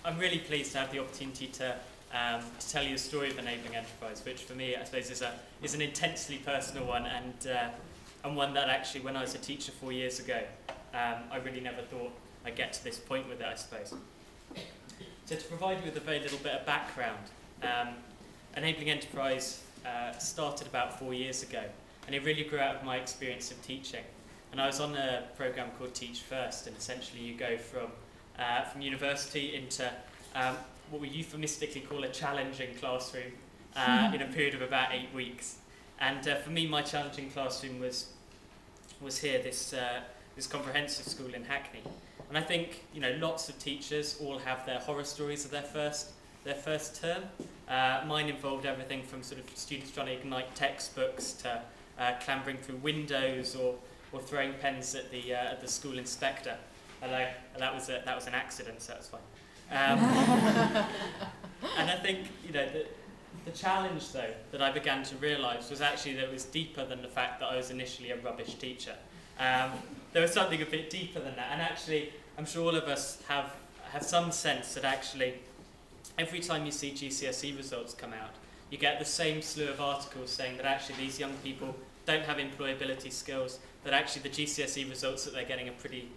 I'm really pleased to have the opportunity to tell you the story of Enabling Enterprise, which for me, I suppose, is an intensely personal one, and one that actually, when I was a teacher 4 years ago, I really never thought I'd get to this point with it, I suppose. So to provide you with a very little bit of background, Enabling Enterprise started about 4 years ago, and it really grew out of my experience of teaching. And I was on a program called Teach First, and essentially you go from university into what we euphemistically call a challenging classroom in a period of about 8 weeks. And for me, my challenging classroom was here, this comprehensive school in Hackney. And I think, you know, lots of teachers all have their horror stories of their first term. Mine involved everything from sort of students trying to ignite textbooks to clambering through windows or throwing pens at the school inspector. Although that was an accident, so that's fine. And I think, you know, the challenge though that I began to realise was actually that it was deeper than the fact that I was initially a rubbish teacher. There was something a bit deeper than that, and actually I'm sure all of us have some sense that actually every time you see GCSE results come out, you get the same slew of articles saying that actually these young people don't have employability skills, that actually the GCSE results that they're getting are pretty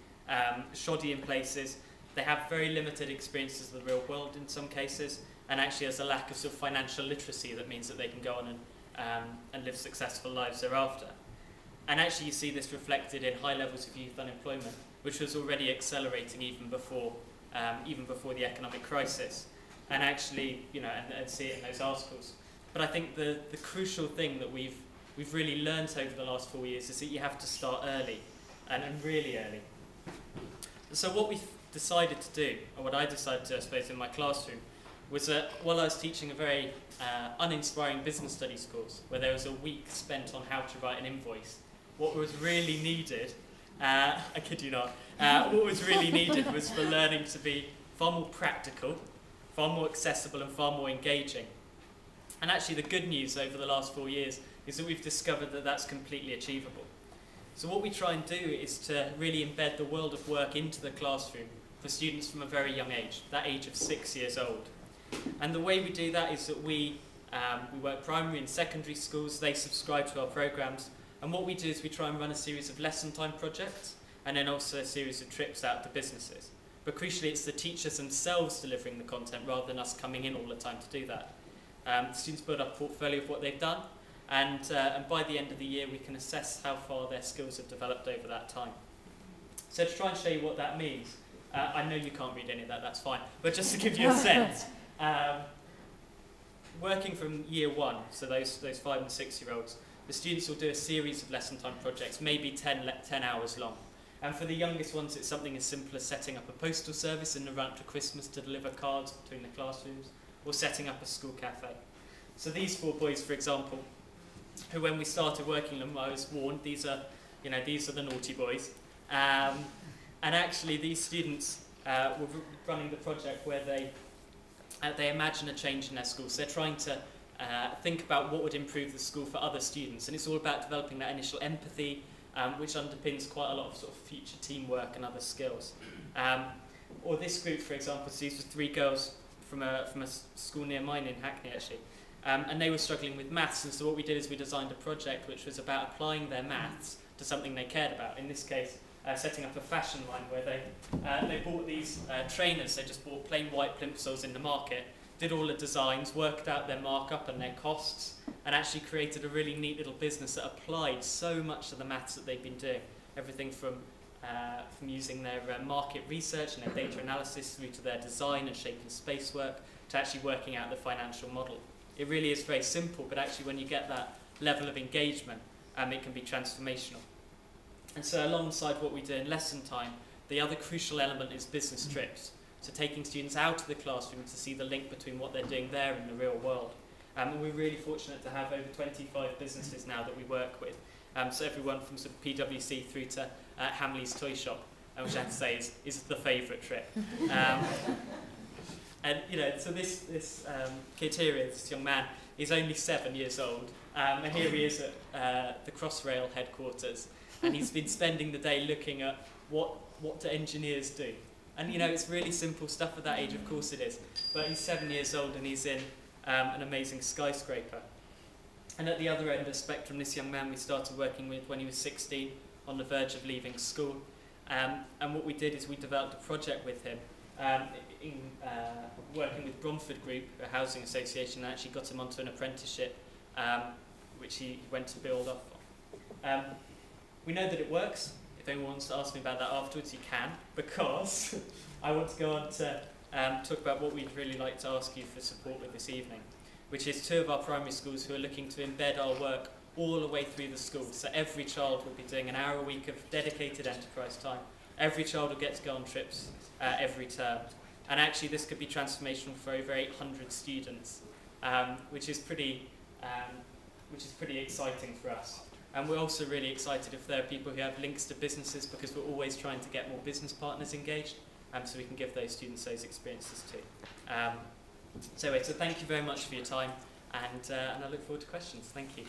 shoddy in places, they have very limited experiences of the real world in some cases, and actually there's a lack of sort of financial literacy that means that they can go on and live successful lives thereafter. And actually you see this reflected in high levels of youth unemployment, which was already accelerating even before the economic crisis. And actually, you know, and see it in those articles. But I think the crucial thing that we've really learnt over the last 4 years is that you have to start early, and really early. So what we decided to do, or what I decided to, I suppose, in my classroom, was that while I was teaching a very uninspiring business studies course, where there was a week spent on how to write an invoice, what was really needed, I kid you not, what was really needed was for learning to be far more practical, far more accessible and far more engaging. And actually the good news over the last 4 years is that we've discovered that that's completely achievable. So what we try and do is to really embed the world of work into the classroom for students from a very young age, that age of 6 years old. And the way we do that is that we work primary and secondary schools, they subscribe to our programs, and what we do is we try and run a series of lesson time projects and then also a series of trips out to businesses. But crucially, it's the teachers themselves delivering the content rather than us coming in all the time to do that. The students build up a portfolio of what they've done, and by the end of the year we can assess how far their skills have developed over that time. So to try and show you what that means, I know you can't read any of that, that's fine, but just to give you a sense, working from year 1, so those 5 and 6 year olds, the students will do a series of lesson time projects, maybe 10 hours long. And for the youngest ones, it's something as simple as setting up a postal service in the run up to Christmas to deliver cards between the classrooms, or setting up a school cafe. So these 4 boys, for example, who when we started working them, I was warned, these are the naughty boys. And actually these students were running the project where they imagine a change in their school. So they're trying to think about what would improve the school for other students. And it's all about developing that initial empathy, which underpins quite a lot of sort of future teamwork and other skills. Or this group, for example, so these were 3 girls from a school near mine in Hackney, actually. And they were struggling with maths, and so what we did is we designed a project which was about applying their maths to something they cared about. In this case, setting up a fashion line where they bought these trainers. They just bought plain white plimsolls in the market, did all the designs, worked out their markup and their costs, and actually created a really neat little business that applied so much of the maths that they've been doing. Everything from using their market research and their data analysis through to their design and shape and space work to actually working out the financial model. It really is very simple, but actually when you get that level of engagement, it can be transformational. And so alongside what we do in lesson time, the other crucial element is business trips. So taking students out of the classroom to see the link between what they're doing there and the real world. And we're really fortunate to have over 25 businesses now that we work with. So everyone from sort of PwC through to Hamley's Toy Shop, which I have to say is the favourite trip. And you know, so this kid here, this young man, is only 7 years old, and here he is at the Crossrail headquarters, and he's been spending the day looking at what do engineers do. And you know, it's really simple stuff at that age, of course it is. But he's 7 years old and he's in an amazing skyscraper. And at the other end of the spectrum, this young man we started working with when he was 16, on the verge of leaving school. And what we did is we developed a project with him, working with Bromford Group, a housing association, and actually got him onto an apprenticeship, which he went to build off on. We know that it works. If anyone wants to ask me about that afterwards, you can, because I want to go on to talk about what we'd really like to ask you for support with this evening, which is 2 of our primary schools who are looking to embed our work all the way through the school. So every child will be doing an hour a week of dedicated enterprise time. Every child will get to go on trips every term. And actually this could be transformational for over 800 students, which is pretty exciting for us. And we're also really excited if there are people who have links to businesses, because we're always trying to get more business partners engaged, so we can give those students those experiences too. So thank you very much for your time, and I look forward to questions. Thank you.